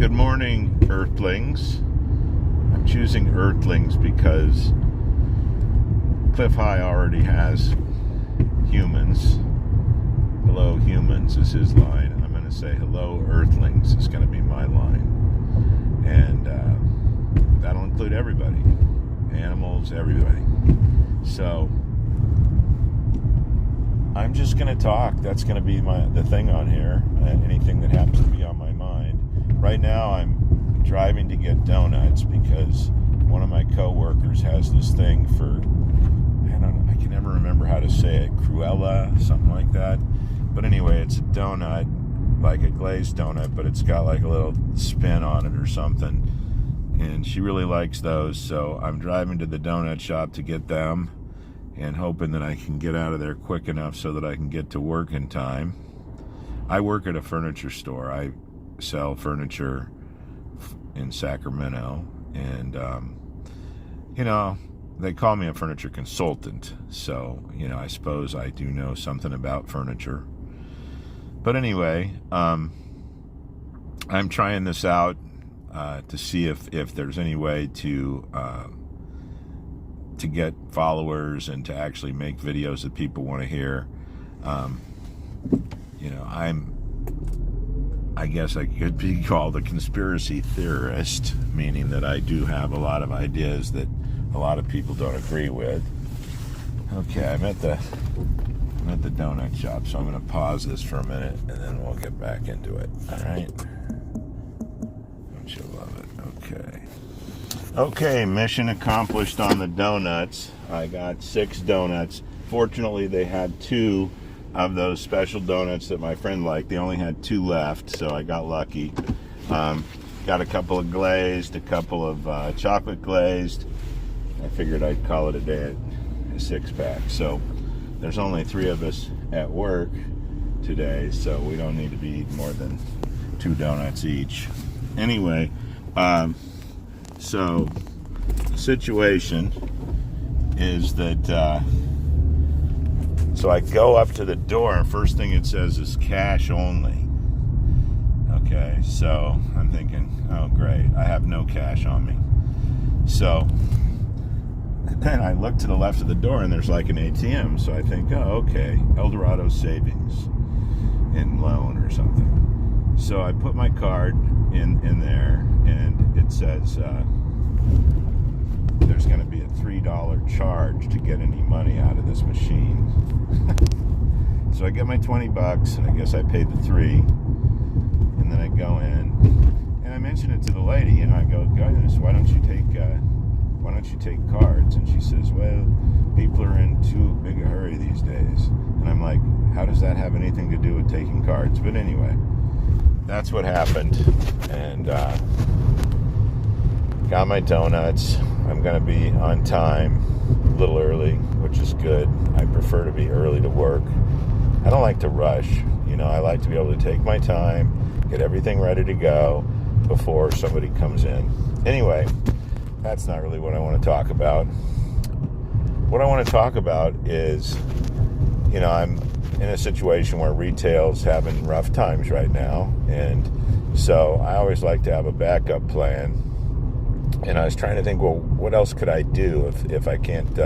Good morning, Earthlings. I'm choosing Earthlings because Cliff High already has humans. Hello, humans is his line. I'm going to say hello, Earthlings is going to be my line. And that'll include everybody. Animals, everybody. So I'm just going to talk. That's going to be the thing on here. Anything that happens to be on my mind. Right now I'm driving to get donuts because one of my coworkers has this thing for, I don't know, I can never remember how to say it, Cruella, something like that. But anyway, it's a donut, like a glazed donut, but it's got like a little spin on it or something. And she really likes those, so I'm driving to the donut shop to get them and hoping that I can get out of there quick enough so that I can get to work in time. I work at a furniture store. I sell furniture in Sacramento, and they call me a furniture consultant, so I suppose I do know something about furniture. But anyway, I'm trying this out to see if there's any way to get followers and to actually make videos that people want to hear. I guess I could be called a conspiracy theorist, meaning that I do have a lot of ideas that a lot of people don't agree with. Okay, I'm at the donut shop, so I'm going to pause this for a minute, and then we'll get back into it. All right? Don't you love it? Okay, mission accomplished on the donuts. I got 6 donuts. Fortunately, they had 2 of those special donuts that my friend liked. They only had 2 left, so I got lucky. Got a couple of glazed, a couple of chocolate glazed. I figured I'd call it a day at a 6-pack. So there's only 3 of us at work today, so we don't need to be eating more than 2 donuts each. Anyway, so the situation is that so I go up to the door, and first thing it says is cash only. Okay, so I'm thinking, oh great, I have no cash on me. So then I look to the left of the door, and there's like an ATM. So I think, oh okay, Eldorado Savings and Loan or something. So I put my card in there, and it says there's going to be a $3 charge to get any money out of this machine. So I get my $20, and I guess I paid the $3, and then I go in, and I mention it to the lady, I go, goodness, why don't you take cards? And she says, well, people are in too big a hurry these days. And I'm like, how does that have anything to do with taking cards? But anyway, that's what happened, and got my donuts. I'm going to be on time, a little early, which is good. I prefer to be early to work. I don't like to rush. I like to be able to take my time, get everything ready to go before somebody comes in. Anyway, that's not really what I want to talk about. What I want to talk about is, I'm in a situation where retail's having rough times right now, and so I always like to have a backup plan. And I was trying to think, well, what else could I do if I can't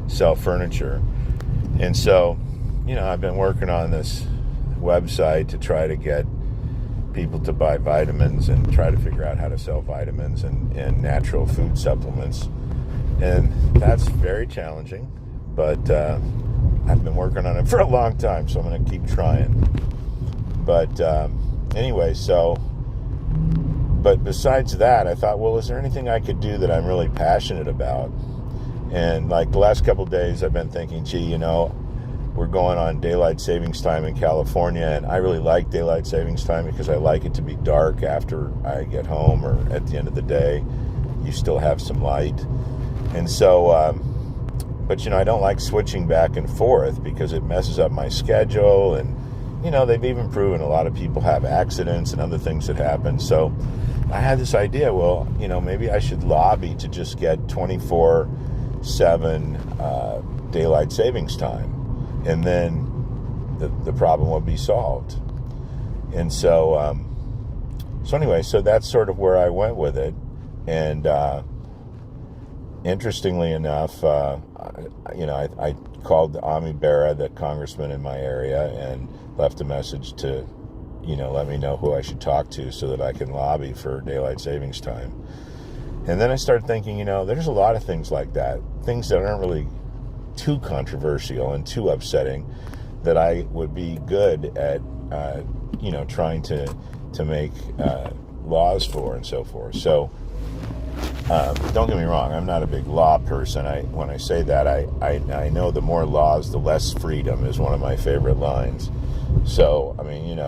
sell furniture? And so, I've been working on this website to try to get people to buy vitamins and try to figure out how to sell vitamins and natural food supplements. And that's very challenging, but I've been working on it for a long time, so I'm going to keep trying. But anyway, but besides that, I thought, well, is there anything I could do that I'm really passionate about? And like the last couple of days, I've been thinking, gee, we're going on daylight savings time in California, and I really like daylight savings time because I like it to be dark after I get home, or at the end of the day, you still have some light. And so, but I don't like switching back and forth because it messes up my schedule, and they've even proven a lot of people have accidents and other things that happen. So I had this idea, well, maybe I should lobby to just get 24/7 daylight savings time, and then the problem will be solved. And so So anyway, so that's sort of where I went with it. And interestingly enough, I called Ami Bera, the congressman in my area, and left a message to, let me know who I should talk to so that I can lobby for daylight savings time. And then I started thinking, there's a lot of things like that, things that aren't really too controversial and too upsetting, that I would be good at, trying to make laws for and so forth. So don't get me wrong, I'm not a big law person. When I say that, I know the more laws, the less freedom is one of my favorite lines. So, I mean, in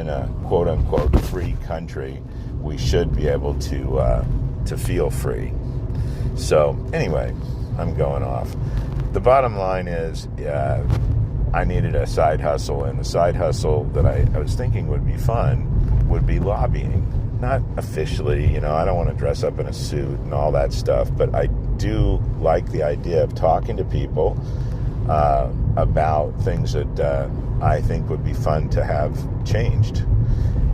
a quote-unquote free country, we should be able to feel free. So, anyway, I'm going off. The bottom line is, I needed a side hustle, and the side hustle that I was thinking would be fun would be lobbying. Not officially, I don't want to dress up in a suit and all that stuff, but I do like the idea of talking to people about things that I think would be fun to have changed.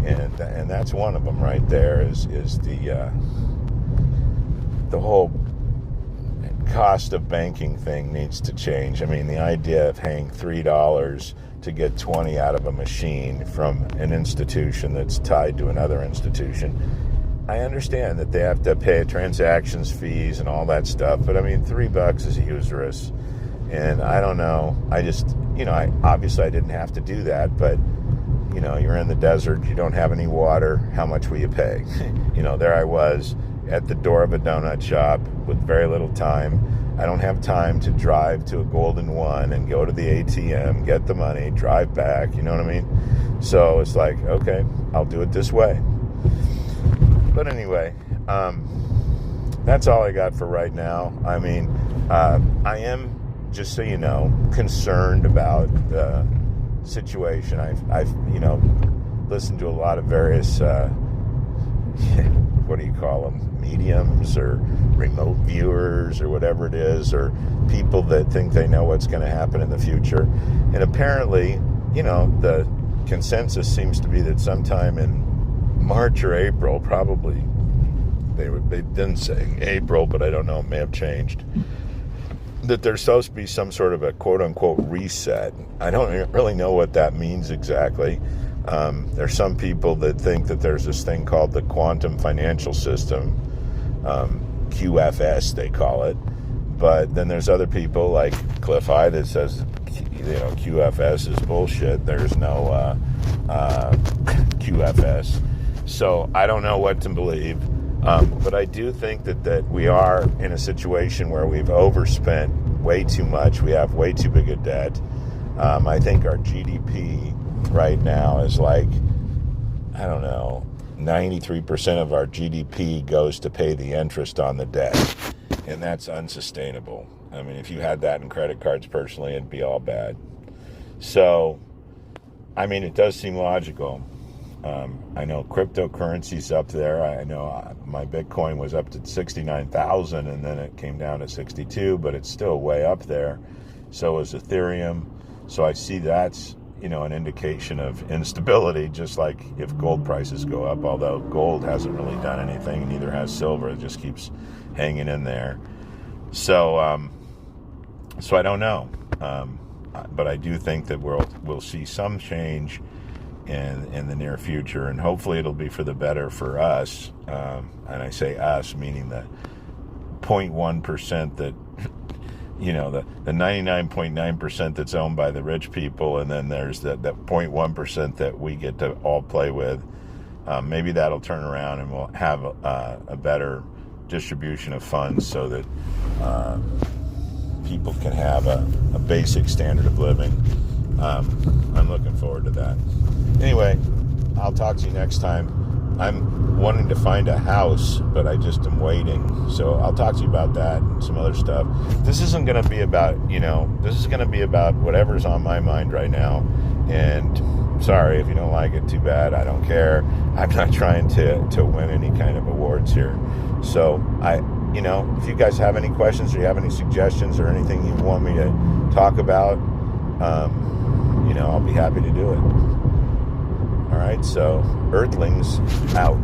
And that's one of them right there is the whole cost of banking thing needs to change. I mean, the idea of paying $3 to get 20 out of a machine from an institution that's tied to another institution. I understand that they have to pay transactions fees and all that stuff, but I mean, $3 is usurious. And I don't know. I just, obviously I didn't have to do that, but you're in the desert, you don't have any water, how much will you pay? There I was at the door of a donut shop with very little time. I don't have time to drive to a Golden One and go to the ATM, get the money, drive back, you know what I mean? So it's like, okay, I'll do it this way. But anyway, that's all I got for right now. I mean, I am, just so you know, concerned about the situation. I've listened to a lot of various, what do you call them, mediums or remote viewers or whatever it is, or people that think they know what's going to happen in the future. And apparently, the consensus seems to be that sometime in March or April, probably, they didn't say April, but I don't know, it may have changed, that there's supposed to be some sort of a quote-unquote reset. I don't really know what that means exactly. There's some people that think that there's this thing called the quantum financial system, QFS they call it, but then there's other people like Cliff High that says, QFS is bullshit. There's no QFS. So I don't know what to believe, but I do think that we are in a situation where we've overspent way too much. We have way too big a debt. I think our GDP right now is like, I don't know, 93% of our GDP goes to pay the interest on the debt, and that's unsustainable. I mean, if you had that in credit cards personally, it'd be all bad. So, I mean, it does seem logical. I know cryptocurrency's up there. I know my Bitcoin was up to 69,000, and then it came down to 62, but it's still way up there. So is Ethereum. So I see that's, an indication of instability, just like if gold prices go up, although gold hasn't really done anything, neither has silver. It just keeps hanging in there. So I don't know. But I do think that we'll see some change in the near future, and hopefully it'll be for the better for us. And I say us, meaning the 0.1% that, the 99.9% that's owned by the rich people, and then there's that 0.1% that we get to all play with. Maybe that'll turn around and we'll have a better distribution of funds so that people can have a basic standard of living. I'm looking forward to that. Anyway, I'll talk to you next time. I'm wanting to find a house, but I just am waiting. So I'll talk to you about that and some other stuff. This isn't going to be about, this is going to be about whatever's on my mind right now. And sorry if you don't like it, too bad. I don't care. I'm not trying to win any kind of awards here. So if you guys have any questions or you have any suggestions or anything you want me to talk about, I'll be happy to do it. All right, so Earthlings out.